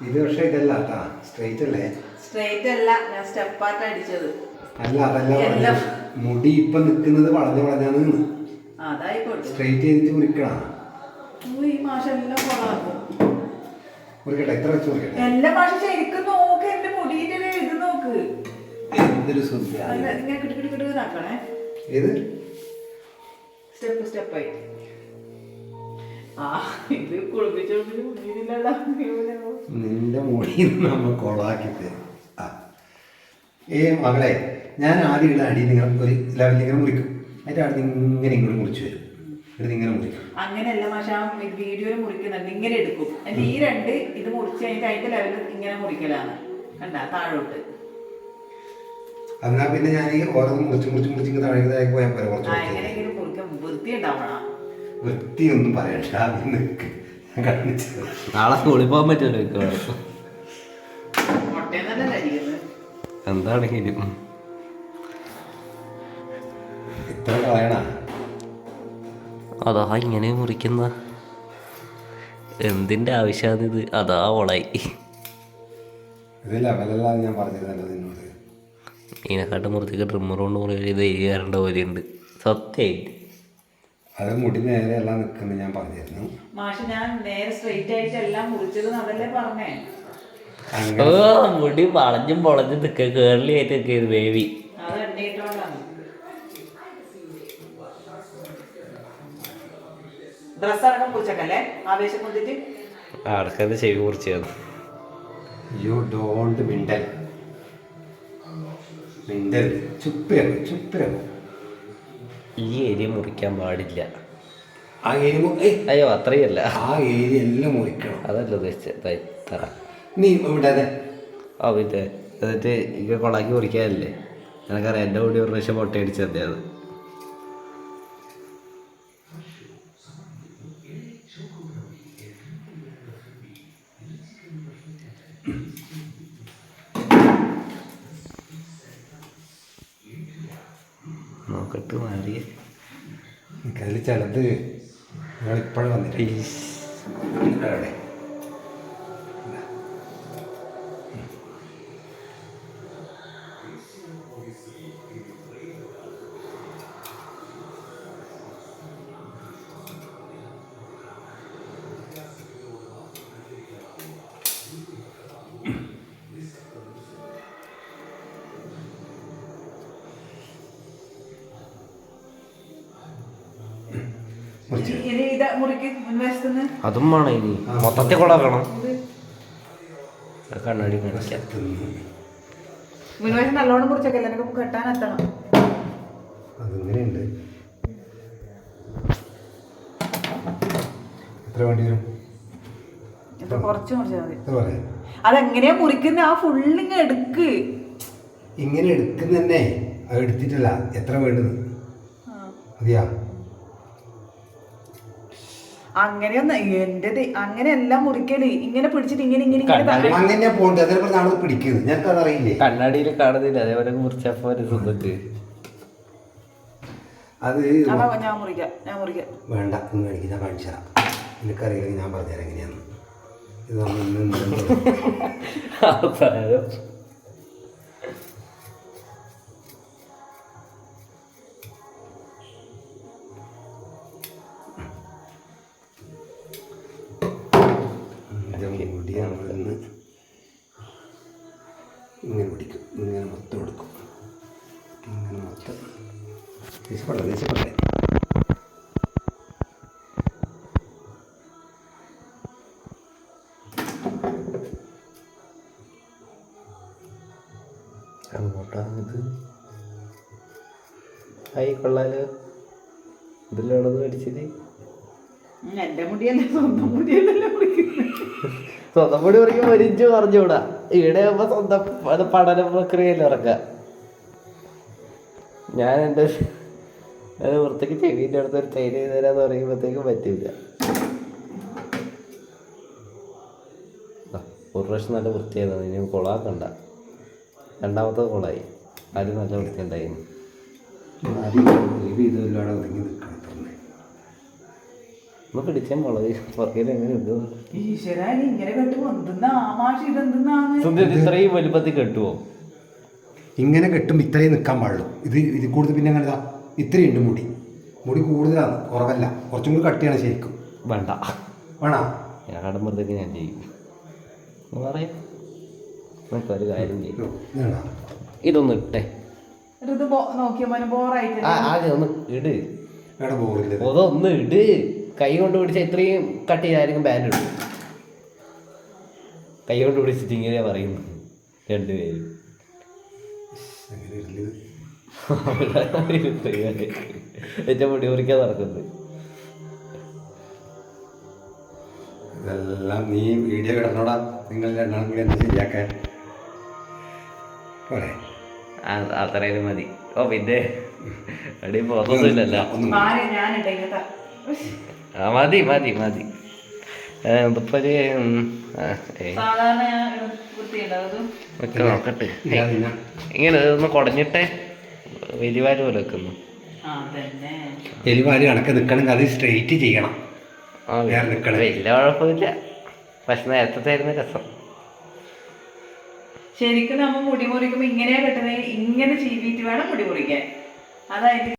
ഇത് പക്ഷേ ഇതല്ല കേട്ടാ, സ്ട്രൈറ്റ് അല്ലേ? സ്ട്രൈറ്റ് അല്ല, ഞാൻ സ്റ്റെപ്പായിട്ട് അടിച്ചത്. അല്ല അതല്ല, മുടി ഇപ്പൊ നിക്കുന്നത് വളഞ്ഞാന്ന്. അതായിക്കോട്ടെ, സ്ട്രൈറ്റ് ചെയ്തിട്ട് മുറിക്കണം. ഈ മാഷ എല്ലാം കൊളാക്കും. മുറിക്കട്ടെ, എത്ര വെച്ച് മുറിക്കട്ടെ? എല്ലാ മാഷ ശരിക്കും നോക്ക്, എന്റെ മുടിയുടെ ഇത് നോക്ക്. എന്തൊരു സുന്ദര ഇങ്ങനെ കിട്ടിക്കിട്ടിക്കിട്ടാക്കണേ. ഏത് സ്റ്റെപ്പ് സ്റ്റെപ്പായി. ആ ഇത് കുളിപ്പിച്ചു മുടിയില്ലല്ലോ. നിന്റെ മുടി നമ്മൾ കൊളാക്കി തരും. മകളെ, ഞാൻ ആദ്യം ഇവിടെ അടി നിങ്ങൾ ഒരു ലെവലിൽ ഇങ്ങനെ മുറിക്കും, അതിൻ്റെ അവിടെ ഇങ്ങനെ ഇങ്ങോട്ട് മുറിച്ച് വരും, ഇവിടെ ഇങ്ങനെ മുറിക്കും. അങ്ങനെയല്ല മാഷ, വീഡിയോയിൽ മുറിക്കുന്നുണ്ട്, ഇങ്ങനെ എടുക്കും. എന്നിട്ട് ഈ രണ്ട് ഇത് മുറിച്ച് കഴിഞ്ഞിട്ട് അതിന്റെ ലെവലിൽ ഇങ്ങനെ മുറിക്കലാണ്, കണ്ട താഴോട്ട്. എന്നാൽ പിന്നെ ഞാൻ ഈ ഓരോ മുറിച്ച് താഴേക്ക് താഴേക്ക് പോയാൽ പോലെ കുറച്ച് എങ്ങനെയെങ്കിലും മുറിക്കാൻ വൃത്തി ഉണ്ടാവണം. വൃത്തിയൊന്നും പറയണ്ട, നിനക്ക് ഞാൻ കാണിച്ചത്. നാളെ സ്കൂളിൽ പോകാൻ പറ്റുമല്ലോ. മുട്ടയെന്നല്ലേ അരിക്കുന്നത് എന്താണെങ്കിലും ഇത്ര കളയണ. അതാ ഇങ്ങനെ മുറിക്കുന്ന എന്തിൻ്റെ ആവശ്യമാണിത്? അതാ ഓളായി. ഇത് ലെവലല്ല ഞാൻ പറഞ്ഞിരുന്നല്ലോ നിന്നോട്. ഇതിനെക്കാട്ട് മുറിച്ചൊക്കെ ട്രിമ്മർ കൊണ്ട് മുറിച്ച് ഇത് കയറേണ്ട പോലെയുണ്ട് സത്യമായിട്ട്. അത് മുടി നേരെ എല്ലാം നിൽക്കുന്നത് ഞാൻ പറഞ്ഞിരുന്നു. മാഷ്, ഞാൻ നേരെ സ്ട്രെയിറ്റ് ആയിട്ട് എല്ലാം മുറിച്ചത് അതല്ലേ പറഞ്ഞേ. ഓ മുടി വളഞ്ഞും പൊളഞ്ഞും നിൽക്കുക, കേരളി ആയിട്ടൊക്കെ ബേബി. അത് എണ്ണയിട്ടോണ്ടാണ്. ഡ്രസ് അടക്കം കുറിച്ചൊക്കെ ആവേശം കൊണ്ടിട്ട് അടക്കത്തെ ചെവി കുറിച്ചത്. യു ഡോണ്ട് മിണ്ടൽ ചുപ്പിരോ. ഈ ഏരിയ മുറിക്കാൻ പാടില്ല. ആ ഏരിയ അയ്യോ അത്രയല്ല, ആ ഏരിയ എല്ലാം മുറിക്കണം. അതല്ല ഉദ്ദേശിച്ചത്. തറ നീ ഇവിടെ ആ പിന്നെ എന്നിട്ട് ഇങ്ങനെ കൊളാക്കി മുറിക്കാനല്ലേ? എനിക്കറിയാം, എൻ്റെ കൂടി ഒരു പ്രാവശ്യം മുട്ടയടിച്ച് തന്നെ അത്. നോക്കട്ട് മാറിയ എനിക്കതിൽ ചിലത് നിങ്ങളിപ്പോഴും വന്നിട്ട് അവിടെ അതും വേണം. ഇനി മൊത്തത്തിൽ കൊളാക്കണം. കണ്ണാടി കാണിക്കാം. മുൻവശം നല്ലോണം മുറിച്ചൊക്കെ എനിക്ക് കെട്ടാനെത്തണം. അതിങ്ങനെയുണ്ട്. എത്ര വേണ്ടി വരും? കുറച്ച് മുറിച്ചാൽ മതി. എത്ര പറയാം? അതെങ്ങനെയാ മുറിക്കുന്ന? ആ ഫുള്ളിങ് എടുക്ക്. ഇങ്ങനെ എടുക്കുന്ന തന്നെ, അത് എടുത്തിട്ടല്ല. എത്ര വേണ്ടത് മതിയാ? അങ്ങനെയൊന്നും എന്റേത് അങ്ങനെയല്ല മുറിക്കല്. ഇങ്ങനെ പിടിച്ചിട്ട് ഇങ്ങനെ അങ്ങനെ പോണ്ട്. അതേപോലെ നാളെ പിടിക്കുന്നത് ഞങ്ങൾക്ക് അതറിയില്ലേ? കണ്ണാടിയിൽ കാണുന്നില്ല, അതേപോലെ മുറിച്ചപ്പോ ഒരു സുഖത്ത് അത് ഞാൻ മുറിക്കാം. വേണ്ട, ഇന്ന് എനിക്ക് ഞാൻ കാണിച്ചു തരാം. എനിക്കറിയില്ലെങ്കിൽ ഞാൻ പറഞ്ഞുതരാം എങ്ങനെയാന്ന്. ഇത് നമ്മൾ മുടി നമ്മളിന്ന് ഇങ്ങനെ പിടിക്കും, ഇങ്ങനെ മൊത്തം എടുക്കും, ഇങ്ങനെ മൊത്തം. ദേശപ്പെടേ അങ്ങോട്ടാണിത്. ആയി കൊള്ളാലോ. ഇതിലുള്ളത് മേടിച്ചത് എന്റെ മുടിയല്ലേ, സ്വന്തം മുടിയല്ലേ മുറിക്കുന്നത്. സ്വന്തം മുടി പറിക്കുമ്പോൾ ഒരിഞ്ച് പറഞ്ഞുകൂടാ. ഇവിടെ ആകുമ്പോൾ സ്വന്തം അത് പഠന പ്രക്രിയയിൽ ഇറക്കാം. ഞാൻ എൻ്റെ അത് വൃത്തിക്ക് ചെവിൻ്റെ അടുത്ത് ഒരു തൈര് ചെയ്ത് തരാന്ന് പറയുമ്പോഴത്തേക്കും പറ്റില്ല. ഒരു പ്രാവശ്യം നല്ല വൃത്തിയായിരുന്നു, ഇനി കൊളാക്കണ്ട. രണ്ടാമത്തെ കൊളായി. ആദ്യം നല്ല വൃത്തി ഉണ്ടായിരുന്നു. ഇതുമില്ലാതെ ഒതുങ്ങി നിൽക്കണം. ഒന്ന് പിടിച്ചാൽ മുളക് പുറകിൽ എങ്ങനെ കിട്ടുമോ? ഈശ്വര ഇങ്ങനെ കെട്ടുമോ? എന്തെന്നാ ആമാശ ഇതെന്തെന്നാണ്? സുന്ദരി ഇത്രയും വലുപ്പത്തിൽ കെട്ടുമോ? ഇങ്ങനെ കെട്ടും ഇത്രയും നിൽക്കാൻ പാടുള്ളൂ. ഇത് കൂടുതൽ പിന്നെ അങ്ങനെ ഇത്രയുണ്ട് മുടി കൂടുതലാണ്, കുറവല്ല. കുറച്ചും കൂടി കട്ടിയാണ് ശരിക്കും. വേണ്ട വേണോ? ഞാൻ കടമ്പുറത്തേക്ക് ഞാൻ ചെയ്യും. പറയാം നമുക്കൊരു കാര്യം ചെയ്യും. വേണോ? ഇതൊന്ന് ഇട്ടേ. ഇത് നോക്കിയ മോനെ ബോറായിട്ട് ആദ്യം ഒന്ന് ഇട്. വേണം പോകില്ല. അതൊന്ന് ഇട്. കൈ കൊണ്ട് പിടിച്ചാൽ ഇത്രയും കട്ട് ചെയ്തായിരിക്കും പാൻറ് ഇടും. കൈ കൊണ്ട് പിടിച്ചിട്ട് ഇങ്ങനെയാ പറയുന്നു രണ്ടുപേരും. ഏറ്റവും മുടി മുറിക്കാൻ നടക്കുന്നത്. ഇതെല്ലാം നീ വീഡിയോ കിടന്നോടാ. നിങ്ങൾ രണ്ടാളും കൂടി എന്താ ശരിയാക്കാൻ പോരെ? അത്രയും മതി. ഓ പിന്നെ അടി പോകുന്നില്ലല്ലോ. ഞാനുണ്ടെങ്കിൽ മതി മതി മതി. ഇതിപ്പോ ഒരു സാധാരണ ഞാൻ വൃത്തിയുണ്ടാവും. നോക്കട്ടെ. ഇങ്ങനെ ഇതൊന്ന് കുടഞ്ഞിട്ടെ വലിയവാര് പോലെ വെക്കുന്നു. എലിവാരി കണക്ക് നിൽക്കണമെങ്കിൽ അത് സ്ട്രെയിറ്റ് ചെയ്യണം. വലിയ കുഴപ്പമില്ല. പക്ഷെ നേരത്തെ ആയിരുന്നു രസം. ശരിക്കും നമ്മൾ മുടി മുറിക്കുമ്പോൾ ഇങ്ങനെയാ കെട്ടുന്നത്. ഇങ്ങനെ ചീവിയിട്ട് വേണം മുടി മുറിക്കാൻ. അതായത്